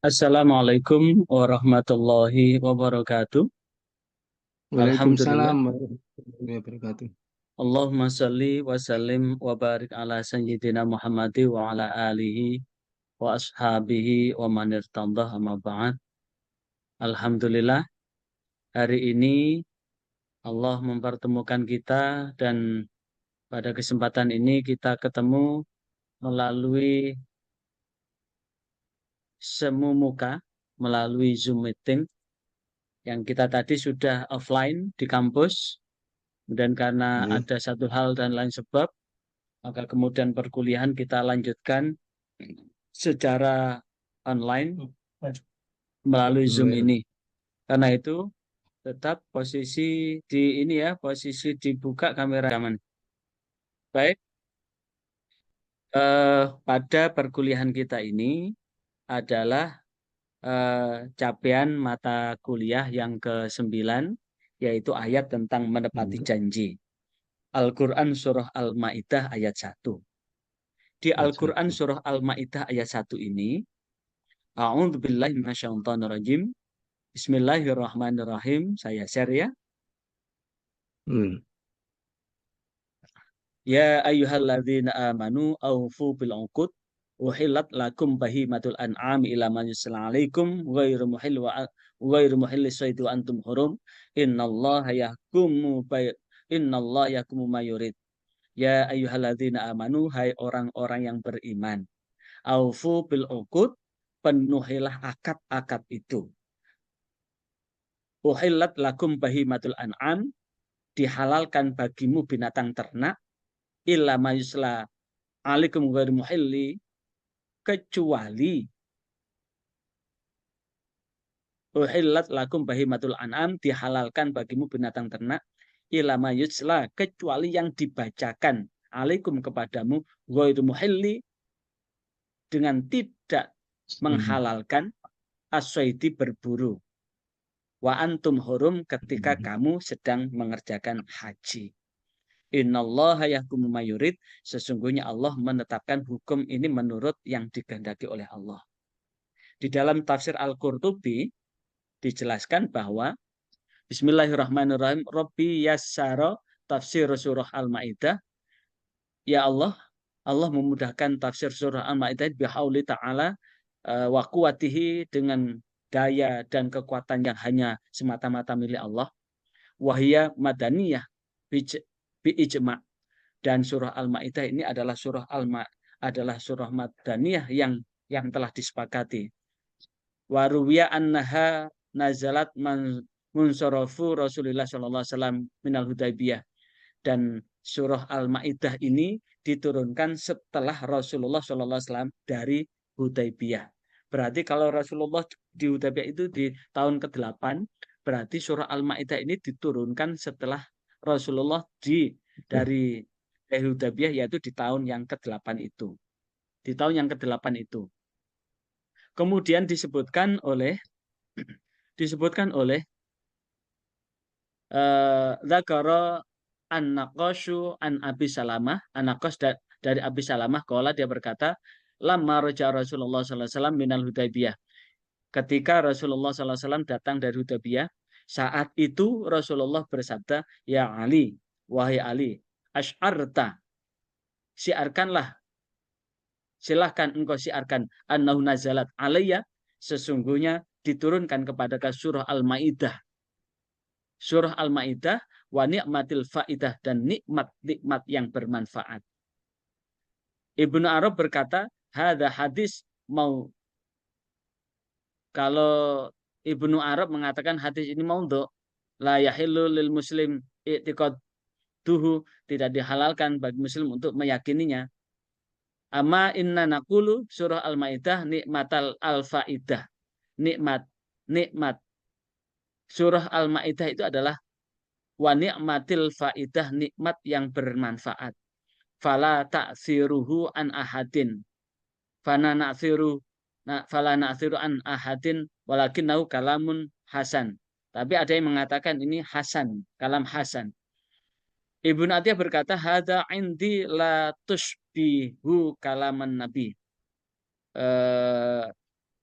Assalamualaikum warahmatullahi wabarakatuh. Waalaikumsalam Alhamdulillah. warahmatullahi wabarakatuh. Allahumma salli wa sallim wa barik ala sayyidina Muhammadi wa ala alihi wa ashabihi wa man irtadah amma ba'd. Alhamdulillah, hari ini Allah mempertemukan kita dan pada kesempatan ini kita ketemu melalui semu muka, melalui Zoom meeting yang kita tadi sudah offline di kampus. Dan karena Ya. ada satu hal dan lain sebab, maka kemudian perkuliahan kita lanjutkan secara online melalui Zoom Ya. ini. Karena itu tetap posisi di ini ya, posisi dibuka kamera rekaman. Baik, pada perkuliahan kita ini adalah capaian mata kuliah yang ke-9, yaitu ayat tentang menepati Ya. janji. Al-Quran Surah Al-Ma'idah ayat 1. Di Ayat Al-Quran 1. Surah Al-Ma'idah ayat 1 ini, A'udzubillahi minasyaitonirrajim. Bismillahirrahmanirrahim. Saya share ya. Hmm. Ya ayyuhalladzina amanu aufu bil uqud uhillat lakum bahimatul an'ami ila ma yusla alaikum ghairu muhilli syaiti wa antum hurum innallaha yahkumu ma yurid. Ya ayyuhalladzina amanu, hai orang-orang yang beriman, aufu bil uqud, penuhilah akad-akad itu. Uhillat lakum bahimatul an'am, dihalalkan bagimu binatang ternak, illa mayusla alaikum ghairu muhilli, kecuali uhillat lakum bahimatul an'am, dihalalkan bagimu binatang ternak, illa mayusla, kecuali yang dibacakan alaikum kepadamu, ghairu muhilli, dengan tidak Hmm. menghalalkan aswaidi, berburu, wa antum hurum, ketika kamu sedang mengerjakan haji. Innallaha yahkumu mayurid, sesungguhnya Allah menetapkan hukum ini menurut yang dikehendaki oleh Allah. Di dalam tafsir Al-Qurtubi dijelaskan bahwa Bismillahirrahmanirrahim, Rabbi yassara tafsir surah Al-Ma'idah. Ya Allah, Allah memudahkan tafsir surah Al-Ma'idah bihauli ta'ala wa quwatihi, dengan daya dan kekuatan yang hanya semata-mata milik Allah. Wahia madaniyah bi ijma', dan surah Al-Maidah ini adalah surah Madaniyah yang telah disepakati. Waruwiya annaha nazalat munsorofu Rasulullah sallallahu alaihi wasallam minal Hudaybiyah, dan surah Al-Maidah ini diturunkan setelah Rasulullah sallallahu alaihi wasallam dari Hudaybiyah. Berarti kalau Rasulullah di Hudaybiyah itu di tahun ke-8, berarti surah Al-Maidah ini diturunkan setelah Rasulullah dari Hudaybiyah, yaitu di tahun yang ke-8 itu. Di tahun yang ke-8 itu. Kemudian disebutkan oleh Zakara an-Naqasyu an Abi Salamah, an-Naqas dari Abi Salamah, qala, dia berkata, lamma raja Rasulullah sallallahu alaihi wasallam minal Hudaybiyah. Ketika Rasulullah sallallahu alaihi wasallam datang dari Hudaybiyah, saat itu Rasulullah bersabda, ya Ali, wahai Ali, asy'arta, siarkanlah, silahkan engkau siarkan, annahu nazalat alayya, sesungguhnya diturunkan kepada surah Al-Maidah. Surah Al-Maidah, wa ni'matil faidah, dan nikmat-nikmat yang bermanfaat. Ibnu Arab berkata, hadza hadis mau, kalau Ibnu Arab mengatakan hadis ini maudhu, la yahillu lil muslim i'tiqaduhu, tidak dihalalkan bagi muslim untuk meyakininya. Amma inna naqulu, surah Al-Maidah nikmatal al-faidah, nikmat nikmat surah Al-Maidah itu adalah wa ni'matil faidah, nikmat yang bermanfaat. Fala ta'siruhu an ahadin, fana na'siru fala na'siru an ahadin walakinnahu kalamun hasan. Tapi ada yang mengatakan ini hasan, kalam hasan. Ibnu Atiyah berkata, hadza indi la tushbihu kalaman nabi.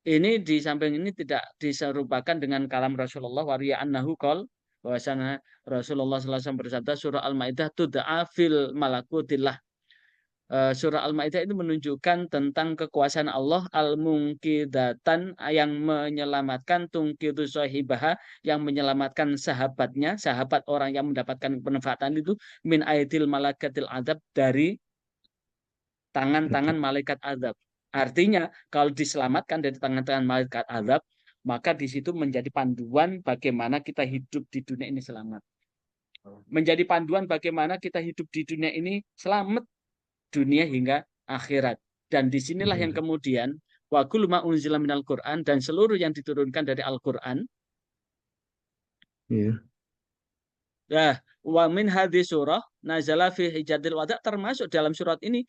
Ini di samping ini tidak diserupakan dengan kalam Rasulullah wariya annahu qol, bahwasanya Rasulullah SAW bersabda surah Al-Maidah tud'a fil malakutillah. Surah Al-Maidah itu menunjukkan tentang kekuasaan Allah al-mungkidatan yang menyelamatkan tungkidu sahibaha, yang menyelamatkan sahabatnya, sahabat orang yang mendapatkan penempatan itu min aidil malakatil adab, dari tangan-tangan malaikat azab. Artinya kalau diselamatkan dari tangan-tangan malaikat azab, maka di situ menjadi panduan bagaimana kita hidup di dunia ini selamat. Menjadi panduan bagaimana kita hidup di dunia ini selamat, dunia hingga akhirat. Dan disinilah yang kemudian wa kullu ma unzila minal Qur'an, dan seluruh yang diturunkan dari Al-Qur'an. Iya. Nah, wa min hadhihi surah nazala fi hijjatil wada, termasuk dalam surat ini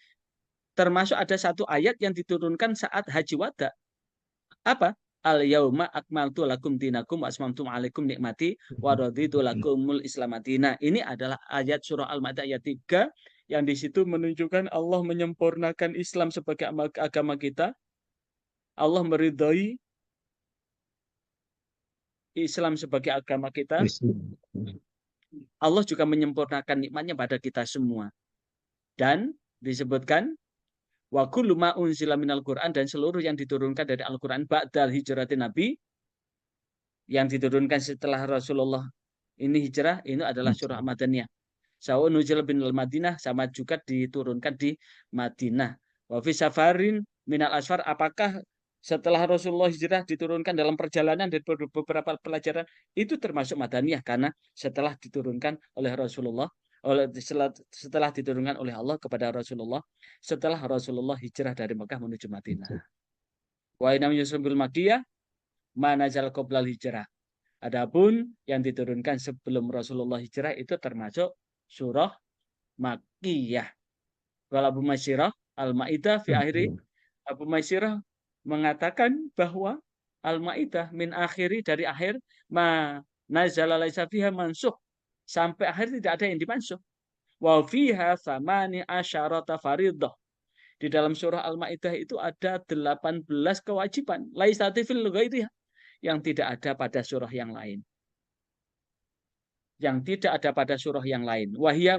termasuk ada satu ayat yang diturunkan saat haji wada. Apa? Al yauma akmaltu lakum dinakum wa asmamtu alaikum nikmati wa raditu lakumul islamadina. Ini adalah ayat surah Al-Maidah ayat 3 yang di situ menunjukkan Allah menyempurnakan Islam sebagai agama kita. Allah meridhai Islam sebagai agama kita. Allah juga menyempurnakan nikmatnya pada kita semua. Dan disebutkan wa kullu ma unzila minal Qur'an, dan seluruh yang diturunkan dari Al-Qur'an ba'dal hijratin Nabi, yang diturunkan setelah Rasulullah ini hijrah, ini adalah surah Madaniyah. Sawa nuzul bin al-Madinah, sama juga diturunkan di Madinah. Wa fi safarin minal asfar, apakah setelah Rasulullah hijrah diturunkan dalam perjalanan dari beberapa pelajaran, itu termasuk Madaniyah karena setelah diturunkan oleh Rasulullah, setelah diturunkan oleh Allah kepada Rasulullah setelah Rasulullah hijrah dari Mekah menuju Madinah. Wa inam yusrul madiyah manazal qoblal hijrah. Adapun yang diturunkan sebelum Rasulullah hijrah itu termasuk surah Makkiyah. Kalau Abu Masyirah Al-Maidah fi akhiri, Abu Masyirah mengatakan bahwa Al-Maidah min akhiri, dari akhir, ma nazala laisa fiha mansukh, sampai akhir tidak ada yang dimansuh. Wa fiha thamani asyarata faridah. Di dalam surah Al-Maidah itu ada 18 kewajiban. Laisati fil ghairiha, yang tidak ada pada surah yang lain. Yang tidak ada pada surah yang lain. Wahya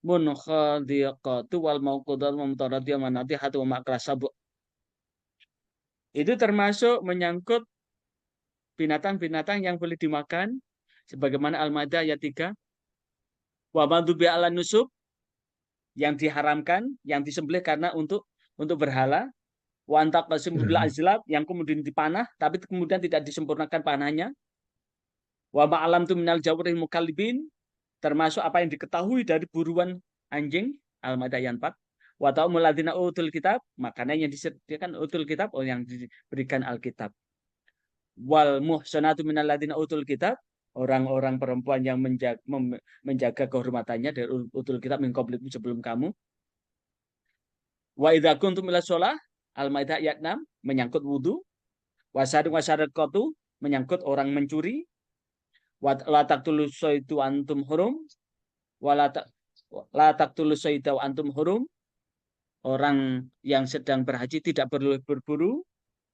munkhadiqatu wal mauqudatu wa mutaradiyah wa nadihatu wa makrasabu. Itu termasuk menyangkut binatang-binatang yang boleh dimakan, sebagaimana Al-Maidah ayat 3. Wa madzubi ala nusub, yang diharamkan, yang disembelih karena untuk berhala. Wa antaqasim bil azlab, yang kemudian dipanah tapi kemudian tidak disempurnakan panahnya. Wa ma'alam tu minal jawril mukallibin, termasuk apa yang diketahui dari buruan anjing, Al-Maidah ayat 4. Wa ta'umul ladzina utul kitab, makanan yang disediakan utul kitab, yang diberikan Alkitab. Wal muhsanatu minal ladzina utul kitab, orang-orang perempuan yang menjaga kehormatannya dari utul kitab min qablikum, sebelum kamu. Wa idza kuntum ila shalah, Al-Maidah ayat 6, menyangkut wudu. Wasadaqatu, menyangkut orang mencuri. La taqtulu syaitu antum hurum, la taqtulu syaitu antum hurum, orang yang sedang berhaji tidak perlu berburu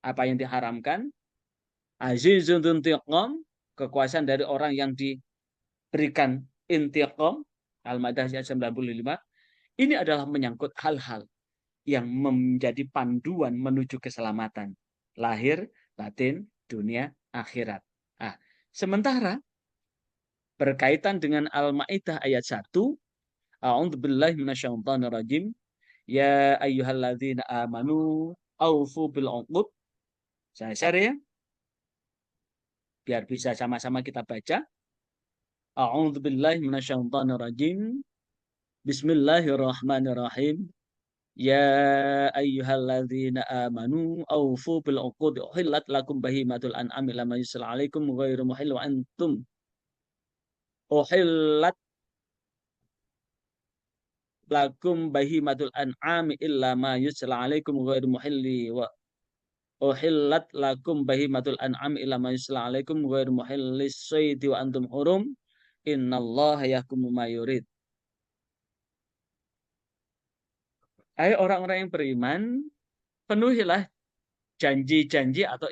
apa yang diharamkan. Azizun intiqam, kekuasaan dari orang yang diberikan intiqam, Al-Maidah ayat 95. Ini adalah menyangkut hal-hal yang menjadi panduan menuju keselamatan lahir, batin, dunia, akhirat. Nah, sementara berkaitan dengan Al-Maidah ayat 1, a'udzubillahi minasyaitonir rajim. Ya ayyuhalladzina amanu aufu bil 'uqud. Saya share ya, biar bisa sama-sama kita baca. A'udzubillahi minasyaitonir rajim. Bismillahirrahmanirrahim. Ya ayyuhalladzina amanu aufu bil 'uqud uhillat lakum bahimatul an'ami lam yusla 'alaikum ghairu muhil wa antum uhillat lakum bahimatul an'ami illa ma yusla 'alaikum ghairu muhilli wa uhillat lakum bahimatul an'ami illa ma yusla 'alaikum ghairu muhillis shayti wa antum hurum innallaha yahkumu ma yurid. Hai orang-orang yang beriman, penuhilah janji-janji atau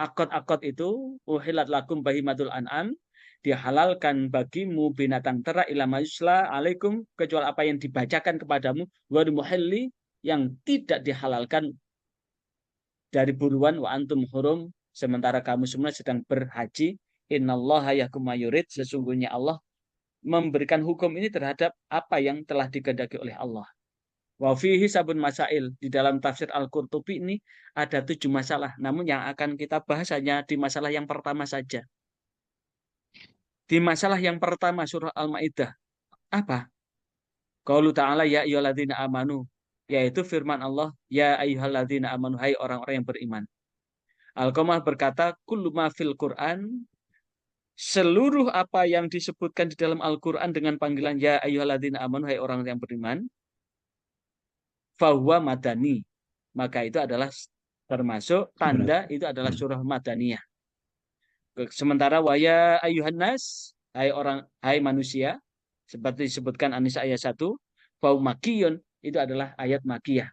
akad-akad itu uhilat lakum bahimatul an'am, dihalalkan bagimu binatang ternak ila mayusla alaikum, kecuali apa yang dibacakan kepadamu, wa muhalli, yang tidak dihalalkan dari buruan, wa antum hurum, sementara kamu semua sedang berhaji. Innallaha yahkum ma yurid, sesungguhnya Allah memberikan hukum ini terhadap apa yang telah dikehendaki oleh Allah. Wa fihi sabun masail, di dalam tafsir Al-Qurtubi ini ada 7 masalah, namun yang akan kita bahas hanya di masalah yang pertama saja. Di masalah yang pertama surah Al-Maidah, apa? Qaulu ta'ala ya ayyuhalladzina amanu, yaitu firman Allah, ya ayyuhalladzina amanu, hai orang-orang yang beriman. Al-Qamah berkata, kullu ma fil Qur'an, seluruh apa yang disebutkan di dalam Al-Qur'an dengan panggilan ya ayyuhalladzina amanu, hai orang yang beriman, fahuwa madani, maka itu adalah termasuk tanda itu adalah surah Madaniyah. Sementara waya ayuhan nas, hai manusia, seperti disebutkan An-Nisa ayat 1, fau makiyun, itu adalah ayat makiyah.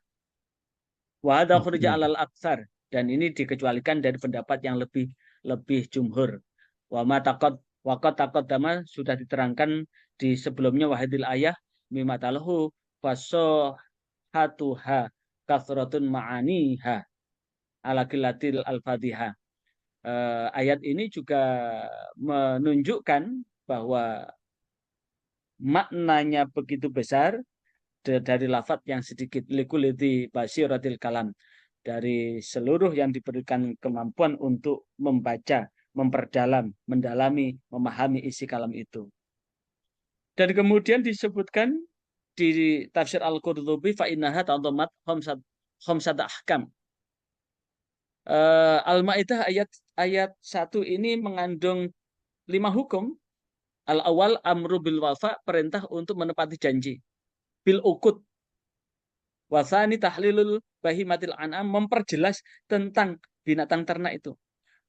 Wa hadza khurja alal aktsar, dan ini dikecualikan dari pendapat yang lebih jumhur. Wa ma taqad waqad taqaddama, sudah diterangkan di sebelumnya, wahidil ayah mimatalahu fasohatuha kathratun ma'aniha ala qillatil al-fatihah. Ayat ini juga menunjukkan bahwa maknanya begitu besar dari lafaz yang sedikit, likuliti basiratil kalam, dari seluruh yang diberikan kemampuan untuk membaca, memperdalam, mendalami, memahami isi kalam itu. Dan kemudian disebutkan di tafsir Al-Qurtubi, fa innaha tanzamat khamsat ahkam. Al-Maidah ayat 1 ini mengandung 5 hukum. Al-awal amru bil wafa, perintah untuk menepati janji. Bil ukut. Wasani tahlilul bahimatil an'am, memperjelas tentang binatang ternak itu.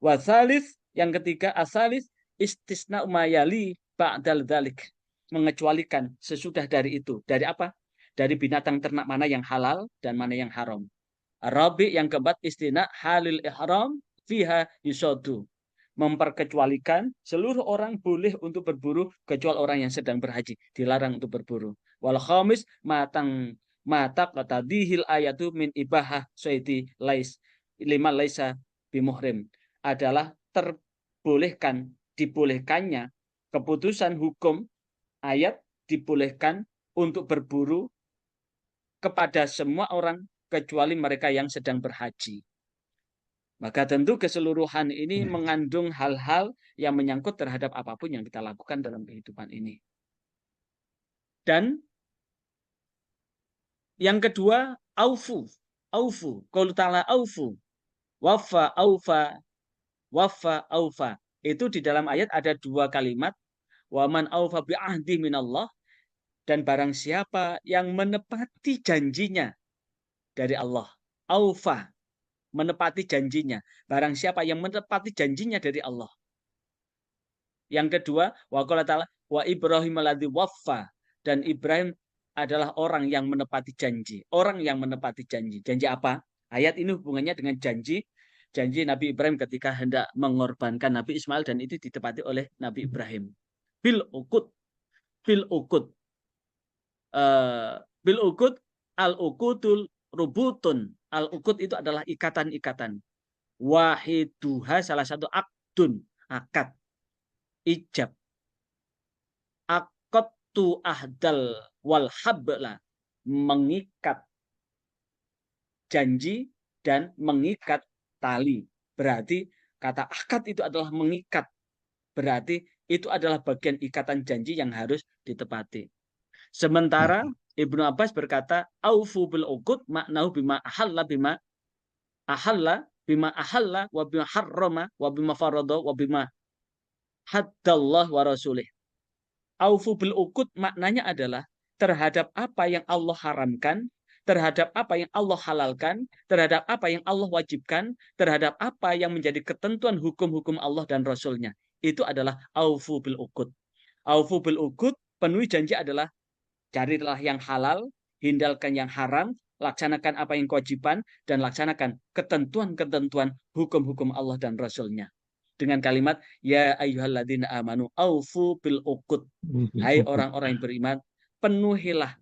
Wasalis, yang ketiga, asalis istisna umayali ba'dal dzalik, mengecualikan sesudah dari itu. Dari apa? Dari binatang ternak mana yang halal dan mana yang haram. Rabi, yang keempat, istina halil ihram fiha yusodu, memperkecualikan seluruh orang boleh untuk berburu kecuali orang yang sedang berhaji, dilarang untuk berburu. Wal khamis mata qatadihil ayatu min ibahah sayti lais lima laisa bimuhrim, adalah dibolehkannya keputusan hukum ayat dibolehkan untuk berburu kepada semua orang kecuali mereka yang sedang berhaji. Maka tentu keseluruhan ini mengandung hal-hal yang menyangkut terhadap apapun yang kita lakukan dalam kehidupan ini. Dan yang kedua, aufu. Qaulu ta'ala aufu. Wafa aufa. Itu di dalam ayat ada 2 kalimat. Waman aufa bi'ahdi minallah. Dan barang siapa yang menepati janjinya dari Allah. Aufa, menepati janjinya. Barang siapa yang menepati janjinya dari Allah. Yang kedua, wa qala ta'ala wa Ibrahim alladzi waffa, dan Ibrahim adalah orang yang menepati janji. Orang yang menepati janji. Janji apa? Ayat ini hubungannya dengan janji Nabi Ibrahim ketika hendak mengorbankan Nabi Ismail, dan itu ditepati oleh Nabi Ibrahim. Bil ukut. Bil ukut, al-ukutul rubutun. Al-ukut itu adalah ikatan-ikatan. Wahiduha, salah satu akdun, akad, ijab. Aqattu ahdal wal habla, mengikat janji dan mengikat tali. Berarti kata akad itu adalah mengikat. Berarti itu adalah bagian ikatan janji yang harus ditepati. Sementara Ibnu Abbas berkata, aufu bil uqud maknahu bima ahalla wa bima harrama wa bima farada wa bima haddallah wa rasulih. Aufu bil uqud maknanya adalah terhadap apa yang Allah haramkan, terhadap apa yang Allah halalkan, terhadap apa yang Allah wajibkan, terhadap apa yang menjadi ketentuan hukum-hukum Allah dan Rasulnya. Itu adalah aufu bil uqud. Aufu bil uqud, penuhi janji adalah carilah yang halal, hindarkan yang haram, laksanakan apa yang kewajiban, dan laksanakan ketentuan-ketentuan hukum-hukum Allah dan Rasul-Nya. Dengan kalimat, ya ayyuhalladzina amanu aufu bil uqud. Hai orang-orang yang beriman, penuhilah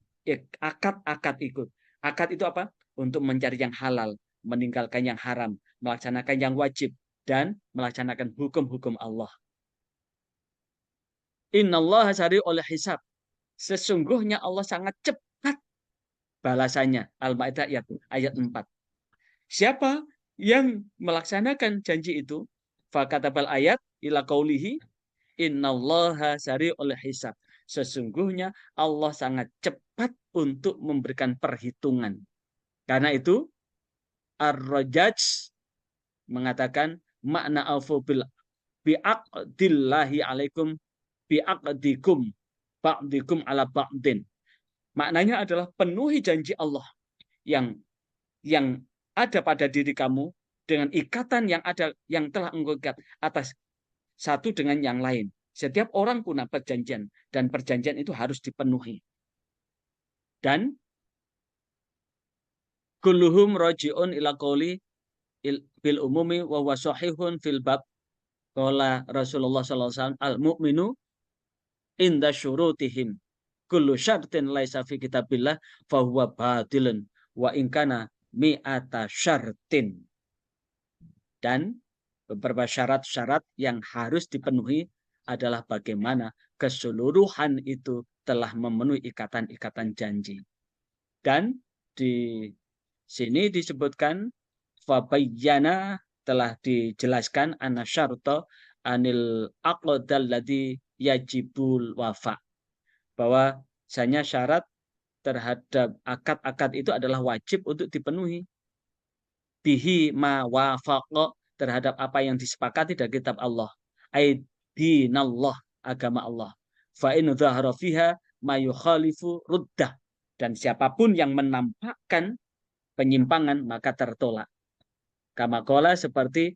akad-akad ikut. Akad itu apa? Untuk mencari yang halal, meninggalkan yang haram, melaksanakan yang wajib, dan melaksanakan hukum-hukum Allah. Innallaha sari'ul hisab. Sesungguhnya Allah sangat cepat balasannya. Al-Maidah ayat 4. Siapa yang melaksanakan janji itu? Fakatabal ayat ila qaulihi innallaha sari'ul hisab. Sesungguhnya Allah sangat cepat untuk memberikan perhitungan. Karena itu Ar-Rajaj mengatakan makna aufu bil bi'aqdillahi alaikum bi'aqdikum ba'dikum ala ba'din. Maknanya adalah penuhi janji Allah yang ada pada diri kamu dengan ikatan yang ada yang telah engkau ikat atas satu dengan yang lain. Setiap orang punya perjanjian dan perjanjian itu harus dipenuhi. Dan kulluhum raji'un ila qouli bil umumi wa huwa sahihun fil bab qala Rasulullah sallallahu alaihi wasallam al mu'minu inda syurutihim kullu syartin laisa fi kitabillah fa huwa batilun wa in kana mi'ata syartin. Dan beberapa syarat-syarat yang harus dipenuhi adalah bagaimana keseluruhan itu telah memenuhi ikatan-ikatan janji. Dan di sini disebutkan fabayyana telah dijelaskan anna syarta anil aqdal ladzi yajibul wafa. Bahwa hanya syarat terhadap akad-akad itu adalah wajib untuk dipenuhi. Bihi ma wafaqa terhadap apa yang disepakati dari kitab Allah. Aidinallah, agama Allah. Fa in dhahara fiha ma yukhalifu ruddah. Dan siapapun yang menampakkan penyimpangan maka tertolak. Kama qala seperti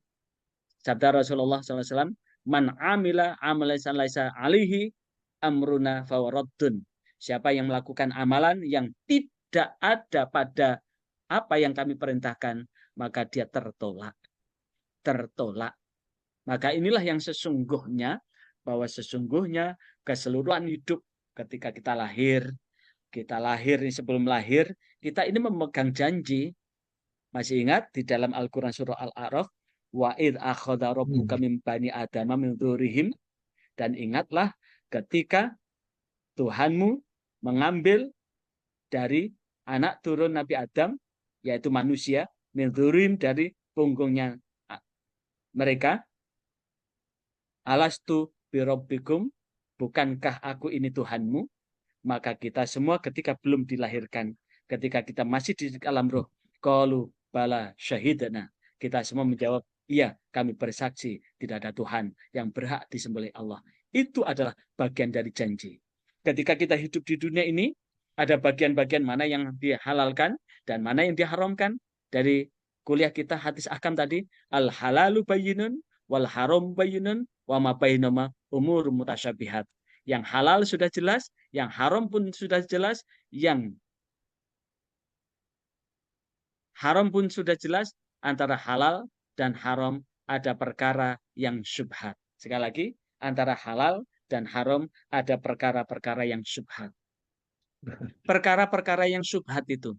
sabda Rasulullah SAW, man amila amalan laisa alihi amruna fawaraddun. Siapa yang melakukan amalan yang tidak ada pada apa yang kami perintahkan, maka dia tertolak. Tertolak. Maka inilah yang sesungguhnya, bahwa sesungguhnya keseluruhan hidup ketika kita lahir sebelum lahir, kita ini memegang janji. Masih ingat di dalam Al-Quran surah Al-A'raf, wa id akhadha rabbuka min bani adama min dzurriyyahim, dan ingatlah ketika Tuhanmu mengambil dari anak turun Nabi Adam, yaitu manusia, min dzurriyyahim, dari punggungnya mereka, alastu birabbikum, bukankah aku ini Tuhanmu? Maka kita semua ketika belum dilahirkan, ketika kita masih di alam roh, qalu bala syahidana, kita semua menjawab, iya, kami bersaksi tidak ada Tuhan yang berhak disembelih Allah. Itu adalah bagian dari janji. Ketika kita hidup di dunia ini, ada bagian-bagian mana yang dihalalkan dan mana yang diharamkan. Dari kuliah kita hadis ahkam tadi, al halalu bayyinun wal haram bayyinun wa ma bainama umur mutasyabihat. Yang halal sudah jelas, yang haram pun sudah jelas, yang haram pun sudah jelas. Antara halal dan haram ada perkara yang syubhat. Sekali lagi, antara halal dan haram ada perkara-perkara yang syubhat. Perkara-perkara yang syubhat itu.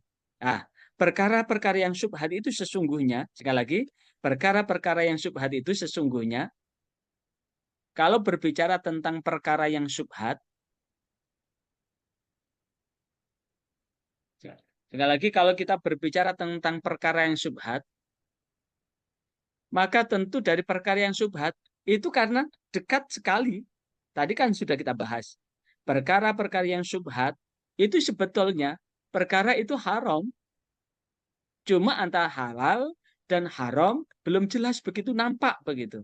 Perkara-perkara yang syubhat itu sesungguhnya, sekali lagi, perkara-perkara yang syubhat itu sesungguhnya, kalau berbicara tentang perkara yang syubhat, sekali lagi, kalau kita berbicara tentang perkara yang syubhat, maka tentu dari perkara yang syubhat itu karena dekat sekali. Tadi kan sudah kita bahas. Perkara-perkara yang syubhat itu sebetulnya perkara itu haram. Cuma antara halal dan haram belum jelas begitu nampak begitu.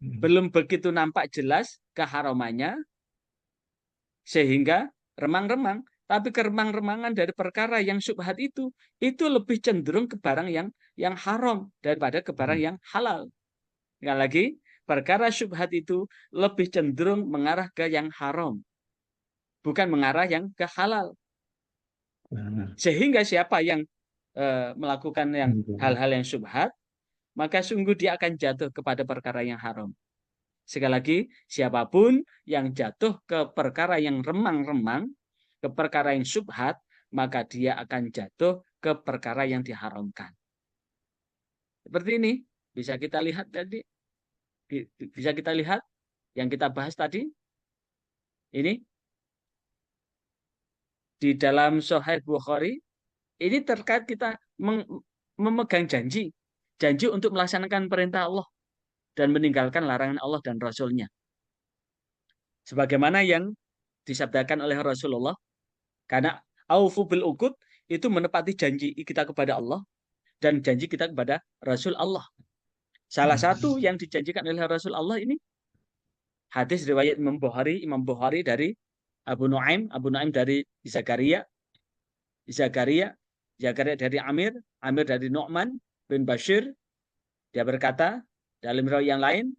Belum begitu nampak jelas keharamannya sehingga remang-remang. Tapi keremang-remangan dari perkara yang syubhat itu lebih cenderung ke barang yang haram daripada ke barang yang halal. Sekali lagi, perkara syubhat itu lebih cenderung mengarah ke yang haram, bukan mengarah yang ke halal. Sehingga siapa yang melakukan yang hal-hal yang syubhat, maka sungguh dia akan jatuh kepada perkara yang haram. Sekali lagi, siapapun yang jatuh ke perkara yang remang-remang, ke perkara yang syubhat, maka dia akan jatuh ke perkara yang diharamkan. Seperti ini, bisa kita lihat tadi, bisa kita lihat yang kita bahas tadi, ini di dalam Sahih Bukhari, ini terkait kita memegang janji untuk melaksanakan perintah Allah dan meninggalkan larangan Allah dan Rasul-Nya. Sebagaimana yang disabdakan oleh Rasulullah, karena aufu bil uqud itu menepati janji kita kepada Allah dan janji kita kepada Rasul Allah. Salah satu yang dijanjikan oleh Rasul Allah ini hadis riwayat Imam Bukhari dari Abu Nuaim dari Zakaria dari Amir dari Nu'man bin Bashir. Dia berkata dalam riwayat yang lain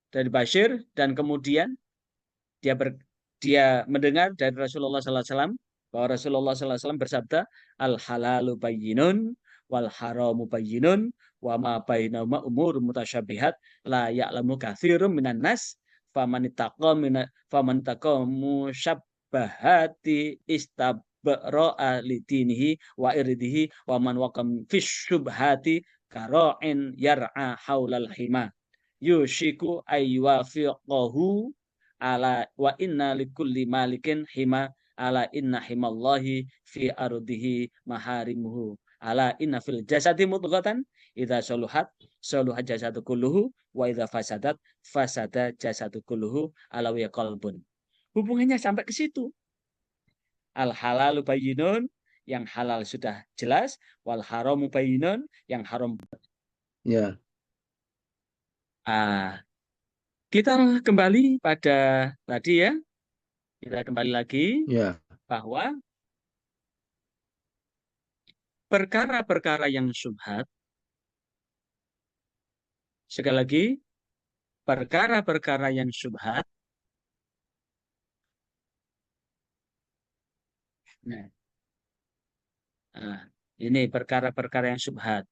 dari Bashir, dan kemudian dia mendengar dari Rasulullah SAW bahwa Rasulullah SAW bersabda, al halalu bayyinun wal haramu bayyinun wa ma bainahuma umur mutasyabihat la ya'lamu katsirum minan nas faman ittaqa musyabbahati istabra'a lidinihi wa irdihi wa man waqam fis syubhati kara'in yar'a haulal hima yushiku aywafiqahu ala wa inna likulli malikin hima ala inna himallahi fi ardihi maharimuhu ala inna fil jasadi mudghatan idza saluhat saluhat jasadu kulluhu wa idza fasadat fasada jasadu kulluhu ala wa qalbun. Hubungannya sampai ke situ. Al halalu bayyinun, yang halal sudah jelas, wal haramu bayyinun, yang haram. Ya. Kita kembali pada tadi ya. Kita kembali lagi bahwa perkara-perkara yang syubhat, sekali lagi, perkara-perkara yang syubhat, ini perkara-perkara yang syubhat.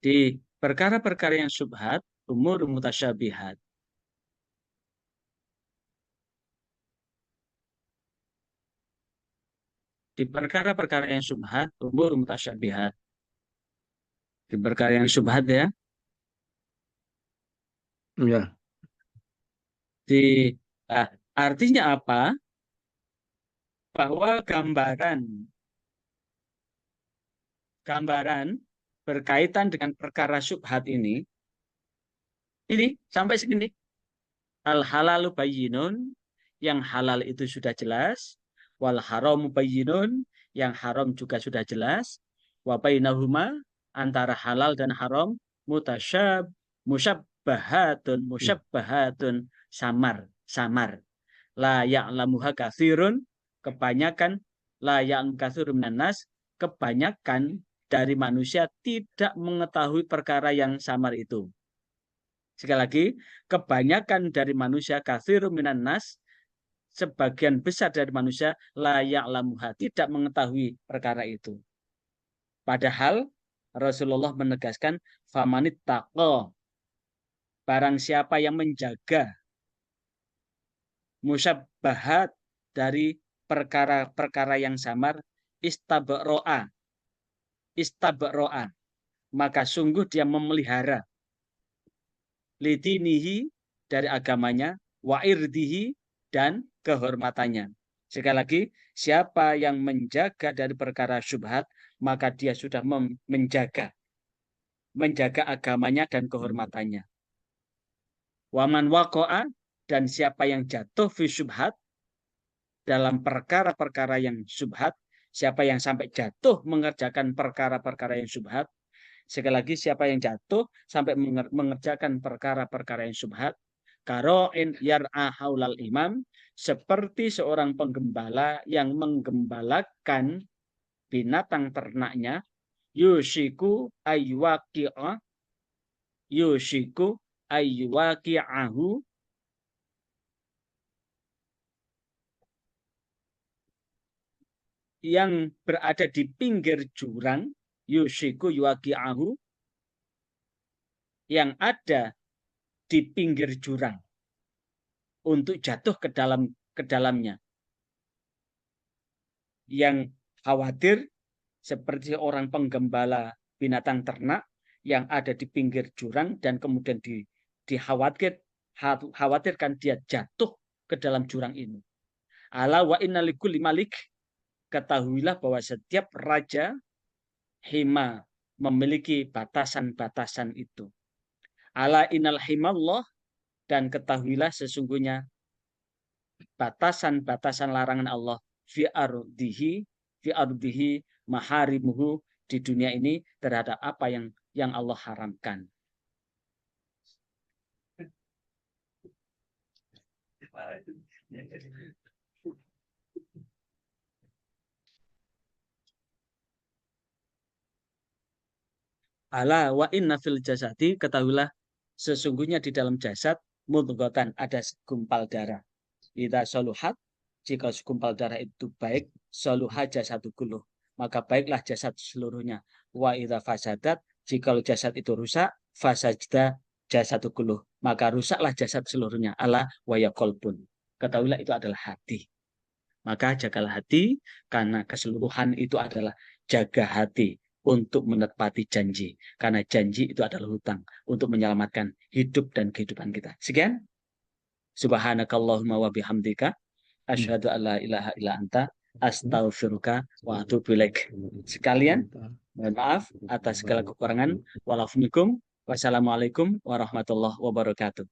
Di perkara-perkara yang syubhat, umur mutasyabihat. Di perkara-perkara yang syubhat, umur mutasyabihat. Di perkara yang syubhat ya. Ya. Artinya apa? Bahwa gambaran berkaitan dengan perkara syubhat ini sampai segini. Al halalu bayyinun, yang halal itu sudah jelas, wal haramu bayyinun, yang haram juga sudah jelas, wa bainahuma, antara halal dan haram, musyabbahatun samar. La ya'lamuha katsirun, kebanyakan, la ya'lam katsirun minan nas, kebanyakan dari manusia tidak mengetahui perkara yang samar itu. Sekali lagi, kebanyakan dari manusia, katsirun minan nas, sebagian besar dari manusia, la ya'lamuha, tidak mengetahui perkara itu. Padahal Rasulullah menegaskan, famanit taqo, barang siapa yang menjaga musyabbahat dari perkara-perkara yang samar, istabro'a, maka sungguh dia memelihara lidinihi, dari agamanya, wa irdihi, dan kehormatannya. Sekali lagi, siapa yang menjaga dari perkara syubhat, maka dia sudah menjaga agamanya dan kehormatannya. Waman waqa'a, dan siapa yang jatuh fi syubhat, dalam perkara-perkara yang syubhat, siapa yang sampai jatuh mengerjakan perkara-perkara yang syubhat, sekali lagi, siapa yang jatuh sampai mengerjakan perkara-perkara yang syubhat, karo'in yar'a haulal imam, seperti seorang penggembala yang menggembalakan binatang ternaknya, yushiku ayywaqi'ahu, yang berada di pinggir jurang, yushiku yuwaqi'ahu, yang ada di pinggir jurang untuk jatuh ke dalamnya. Yang khawatir seperti orang penggembala binatang ternak yang ada di pinggir jurang dan kemudian dikhawatirkan dia jatuh ke dalam jurang ini. Ala wa inna likulli malik, ketahuilah bahwa setiap raja hima memiliki batasan-batasan itu. Ala innal himallah, dan ketahuilah sesungguhnya batasan-batasan larangan Allah fi ardihi maharimuhu, di dunia ini terhadap apa yang Allah haramkan. Ala wa inna fil jasadi, ketahuilah sesungguhnya di dalam jasad mudghatan, ada segumpal darah. Idza saluhat, jika segumpal darah itu baik, saluha jasadu kulluh, maka baiklah jasad seluruhnya. Wa idza fasadat, jika jasad itu rusak, fasajda jasadu kulluh, maka rusaklah jasad seluruhnya. Ala wa ya qalbun, ketahuilah itu adalah hati. Maka jagalah hati, karena keseluruhan itu adalah jaga hati untuk menepati janji. Karena janji itu adalah hutang untuk menyelamatkan hidup dan kehidupan kita. Sekian. Subhanakallahumma wa bihamdika asyhadu an la ilaha illa anta astaghfiruka wa atubu ilaik. Sekalian, mohon maaf atas segala kekurangan. Wassalamualaikum warahmatullahi wabarakatuh.